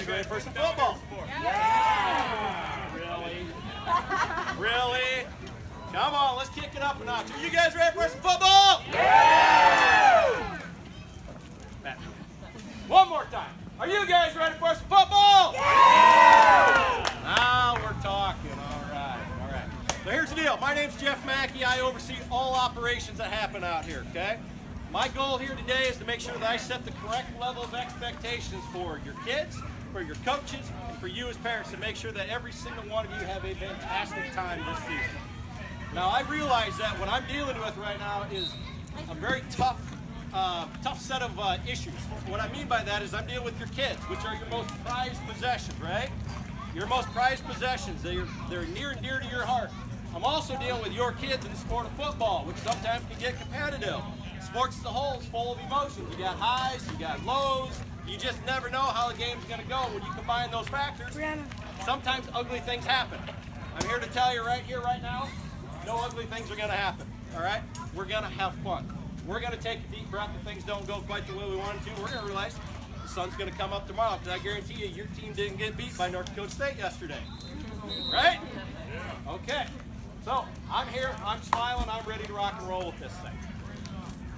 guys ready for some football? Yeah. Really? Really? Come on, let's kick it up a notch. Are you guys ready for some football? Yeah! One more time. Are you guys ready for some football? Yeah! Now we're talking. All right. So here's the deal. My name's Jeff Mackey. I oversee all operations that happen out here, okay? My goal here today is to make sure that I set the correct level of expectations for your kids, for your coaches, and for you as parents to make sure that every single one of you have a fantastic time this season. Now, I realize that what I'm dealing with right now is a very tough set of issues. What I mean by that is I'm dealing with your kids, which are your most prized possessions, right? Your most prized possessions. They're near and dear to your heart. I'm also dealing with your kids in the sport of football, which sometimes can get competitive. Sports as a whole is full of emotions. You got highs, you got lows. You just never know how the game's going to go. When you combine those factors, sometimes ugly things happen. I'm here to tell you right here, right now, no ugly things are going to happen, all right? We're going to have fun. We're going to take a deep breath if things don't go quite the way we wanted to. We're going to realize the sun's going to come up tomorrow, because I guarantee you your team didn't get beat by North Dakota State yesterday, right? Okay, so I'm here, I'm smiling, I'm ready to rock and roll with this thing.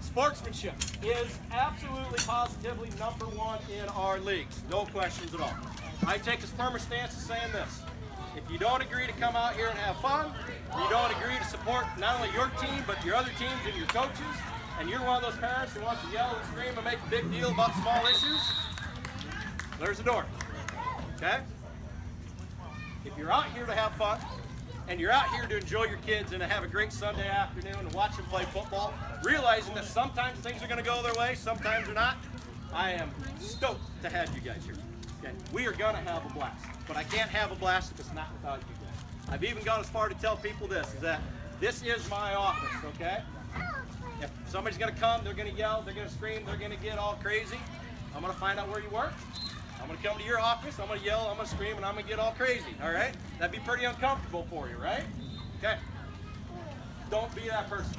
Sportsmanship is absolutely positively #1 in our leagues. No questions at all. I take as firm a stance as saying this. If you don't agree to come out here and have fun, you don't agree to support not only your team, but your other teams and your coaches, and you're one of those parents who wants to yell and scream and make a big deal about small issues, there's the door, okay? If you're out here to have fun, and you're out here to enjoy your kids and to have a great Sunday afternoon and watch them play football, realizing that sometimes things are going to go their way, sometimes they're not, I am stoked to have you guys here. Okay? We are going to have a blast, but I can't have a blast if it's not without you guys. I've even gone as far to tell people this, is that this is my office, okay? If somebody's going to come, they're going to yell, they're going to scream, they're going to get all crazy, I'm going to find out where you work. I'm going to come to your office, I'm going to yell, I'm going to scream, and I'm going to get all crazy, all right? That'd be pretty uncomfortable for you, right? Okay. Don't be that person.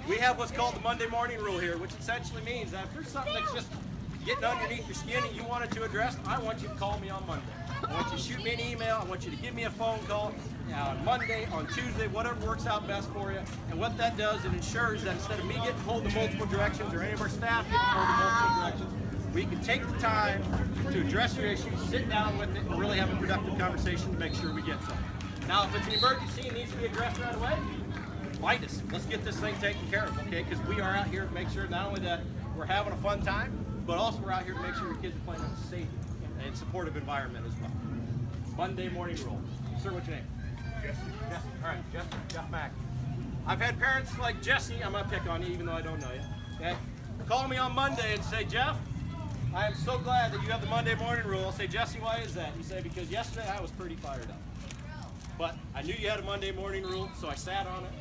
We have what's called the Monday morning rule here, which essentially means that if there's something that's just getting underneath your skin and you want it to address, I want you to call me on Monday. I want you to shoot me an email, I want you to give me a phone call on Monday, on Tuesday, whatever works out best for you. And what that does, it ensures that instead of me getting pulled in multiple directions or any of our staff getting pulled in multiple directions, we can take the time to address your issues, sit down with it, and really have a productive conversation to make sure we get something. Now, if it's an emergency and needs to be addressed right away, fight us. Let's get this thing taken care of, okay? Because we are out here to make sure not only that we're having a fun time, but also we're out here to make sure your kids are playing in a safe and supportive environment as well. Monday morning rule. Sir, what's your name? Jesse. Jesse. All right, Jesse. Jeff Mack. I've had parents like Jesse, I'm going to pick on you even though I don't know you, okay? Call me on Monday and say, Jeff, I am so glad that you have the Monday morning rule. I'll say, Jesse, why is that? You say, because yesterday I was pretty fired up. But I knew you had a Monday morning rule, so I sat on it.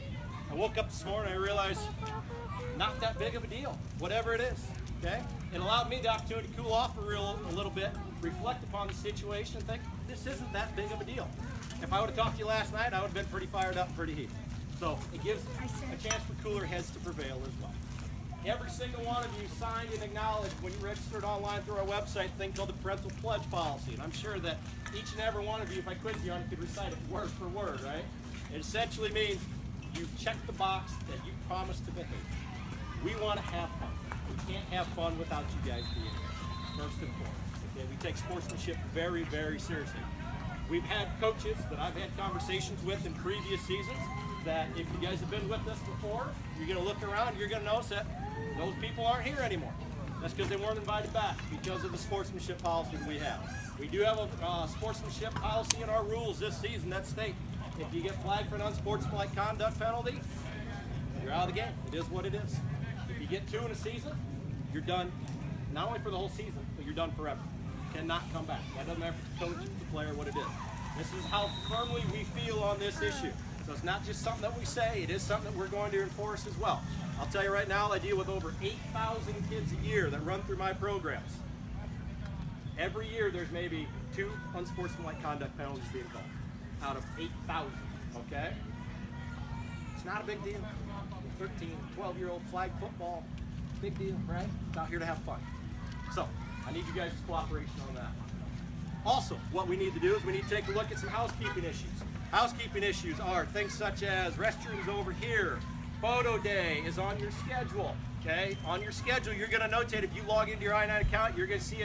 I woke up this morning and I realized, not that big of a deal, whatever it is, okay? It allowed me the opportunity to cool off a little bit, reflect upon the situation, and think, this isn't that big of a deal. If I would have talked to you last night, I would have been pretty fired up and pretty heated. So it gives a chance for cooler heads to prevail as well. Every single one of you signed and acknowledged when you registered online through our website a thing called the Parental Pledge Policy. And I'm sure that each and every one of you, if I quizzed you on it, could recite it word for word, right? It essentially means you check the box that you promised to behave. We want to have fun. We can't have fun without you guys being here, first and foremost. Okay? We take sportsmanship very, very seriously. We've had coaches that I've had conversations with in previous seasons that if you guys have been with us before, you're going to look around, you're going to notice that those people aren't here anymore. That's because they weren't invited back because of the sportsmanship policy that we have. We do have a sportsmanship policy in our rules this season that state if you get flagged for an unsportsmanlike conduct penalty, you're out of the game. It is what it is. If you get 2 in a season, you're done, not only for the whole season, but you're done forever. You cannot come back. That doesn't matter if it's the coach, the player, what it is. This is how firmly we feel on this issue. So it's not just something that we say, it is something that we're going to enforce as well. I'll tell you right now, I deal with over 8,000 kids a year that run through my programs. Every year there's maybe 2 unsportsmanlike conduct penalties being called out of 8,000, okay? It's not a big deal. 13, 12-year-old flag football, big deal, right? It's out here to have fun. So, I need you guys' cooperation on that. Also, what we need to do is we need to take a look at some housekeeping issues. Housekeeping issues are things such as restrooms over here. Photo day is on your schedule. Okay, on your schedule, you're going to notate if you log into your I-9 account, you're going to see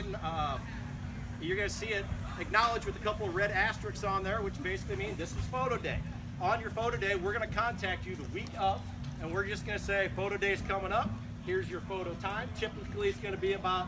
it. Acknowledged with a couple of red asterisks on there, which basically means this is photo day. On your photo day, we're going to contact you the week of, and we're just going to say photo day is coming up. Here's your photo time. Typically, it's going to be about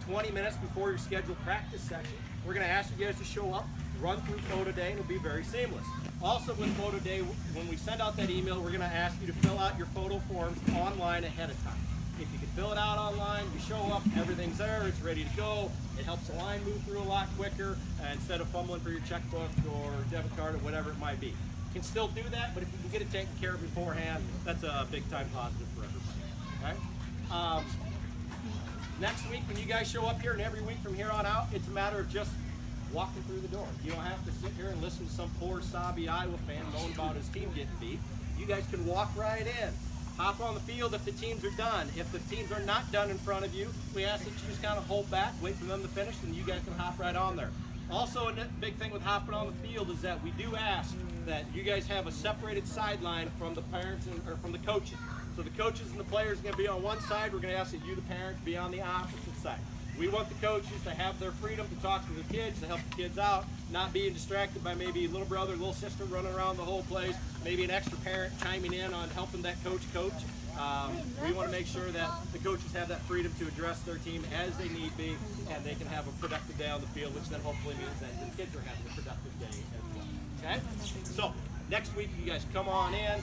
20 minutes before your scheduled practice session. We're going to ask you guys to show up, run through photo day, and it'll be very seamless. Also with photo day, when we send out that email, we're going to ask you to fill out your photo forms online ahead of time. If you can fill it out online, you show up, everything's there, it's ready to go. It helps the line move through a lot quicker instead of fumbling for your checkbook or debit card or whatever it might be. You can still do that, but if you can get it taken care of beforehand, that's a big time positive for everybody. Okay? Next week, when you guys show up here, and every week from here on out, it's a matter of just walking through the door. You don't have to sit here and listen to some poor sobby Iowa fan moan about his team getting beat. You guys can walk right in. Hop on the field if the teams are done. If the teams are not done in front of you, we ask that you just kind of hold back, wait for them to finish, and you guys can hop right on there. Also, a big thing with hopping on the field is that we do ask that you guys have a separated sideline from the parents or from the coaches. So the coaches and the players are going to be on one side. We're going to ask that you, the parents, be on the opposite side. We want the coaches to have their freedom to talk to the kids, to help the kids out, not being distracted by maybe little brother, little sister running around the whole place, maybe an extra parent chiming in on helping that coach. We want to make sure that the coaches have that freedom to address their team as they need be, and they can have a productive day on the field, which then hopefully means that the kids are having a productive day as well. Okay? So, next week you guys come on in,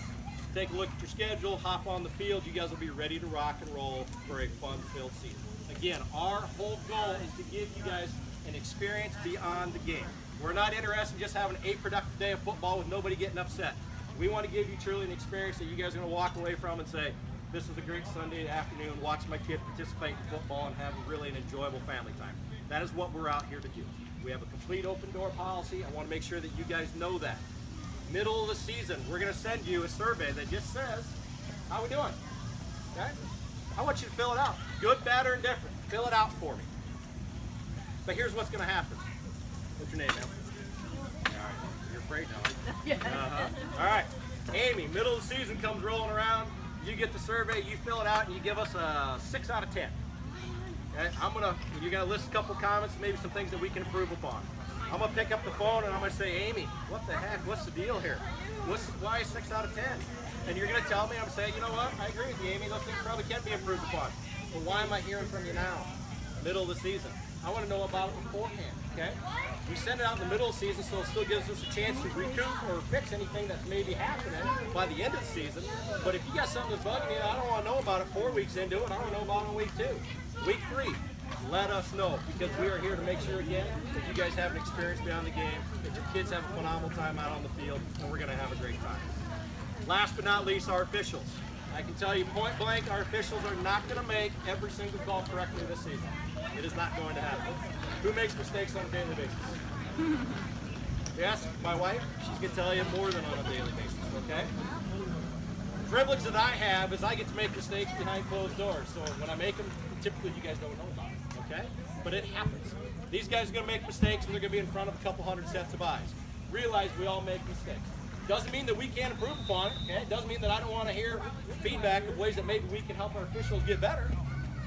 take a look at your schedule, hop on the field. You guys will be ready to rock and roll for a fun-filled season. Again, our whole goal is to give you guys an experience beyond the game. We're not interested in just having a productive day of football with nobody getting upset. We want to give you truly an experience that you guys are going to walk away from and say, this is a great Sunday afternoon, watch my kid participate in football and have really an enjoyable family time. That is what we're out here to do. We have a complete open door policy. I want to make sure that you guys know that. Middle of the season, we're going to send you a survey that just says, how we doing? Okay? I want you to fill it out. Good, bad, or indifferent. Fill it out for me. But here's what's going to happen. What's your name, man? All right. You're afraid now. Yeah. All right. Amy, middle of the season comes rolling around. You get the survey, you fill it out, and you give us a 6 out of 10. Okay? You're going to list a couple comments, maybe some things that we can improve upon. I'm going to pick up the phone and I'm going to say, Amy, what the heck? What's the deal here? Why 6 out of 10? And you're going to tell me, I'm saying, you know what? I agree with you, Amy. Those things probably can be improved upon. But why am I hearing from you now? Middle of the season. I want to know about it beforehand, okay? We send it out in the middle of the season, so it still gives us a chance to recoup or fix anything that's maybe happening by the end of the season. But if you got something that's bugging you, I don't want to know about it 4 weeks into it. I want to know about it in week 2. Week 3, let us know, because we are here to make sure, again, that you guys have an experience beyond the game, that your kids have a phenomenal time out on the field, and we're going to have a great time. Last but not least, our officials. I can tell you point blank, our officials are not going to make every single call correctly this season. It is not going to happen. Who makes mistakes on a daily basis? Yes, my wife. She's going to tell you more than on a daily basis, okay? The privilege that I have is I get to make mistakes behind closed doors. So when I make them, typically you guys don't know about it, okay? But it happens. These guys are going to make mistakes, and they're going to be in front of a couple hundred sets of eyes. Realize we all make mistakes. Doesn't mean that we can't improve upon it, okay? It doesn't mean that I don't want to hear feedback of ways that maybe we can help our officials get better,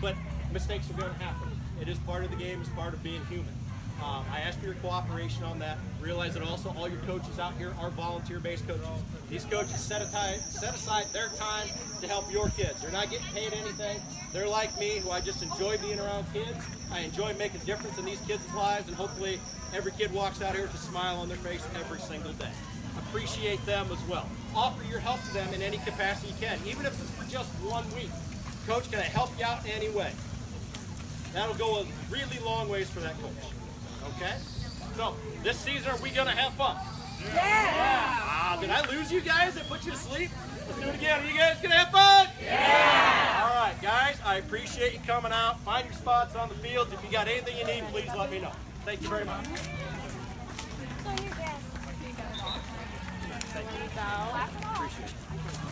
but mistakes are going to happen. It is part of the game, it's part of being human. I ask for your cooperation on that. Realize that also all your coaches out here are volunteer-based coaches. These coaches set aside their time to help your kids. They're not getting paid anything. They're like me, who I just enjoy being around kids. I enjoy making a difference in these kids' lives, and hopefully every kid walks out here with a smile on their face every single day. Appreciate them as well. Offer your help to them in any capacity you can, even if it's for just 1 week. Coach, can I help you out in any way? That'll go a really long ways for that coach. Okay? So, this season, are we going to have fun? Yeah! Did I lose you guys and put you to sleep? Let's do it again. Are you guys going to have fun? Yeah! All right, guys, I appreciate you coming out. Find your spots on the field. If you got anything you need, please let me know. Thank you very much. So you guys. Thank you. Appreciate it.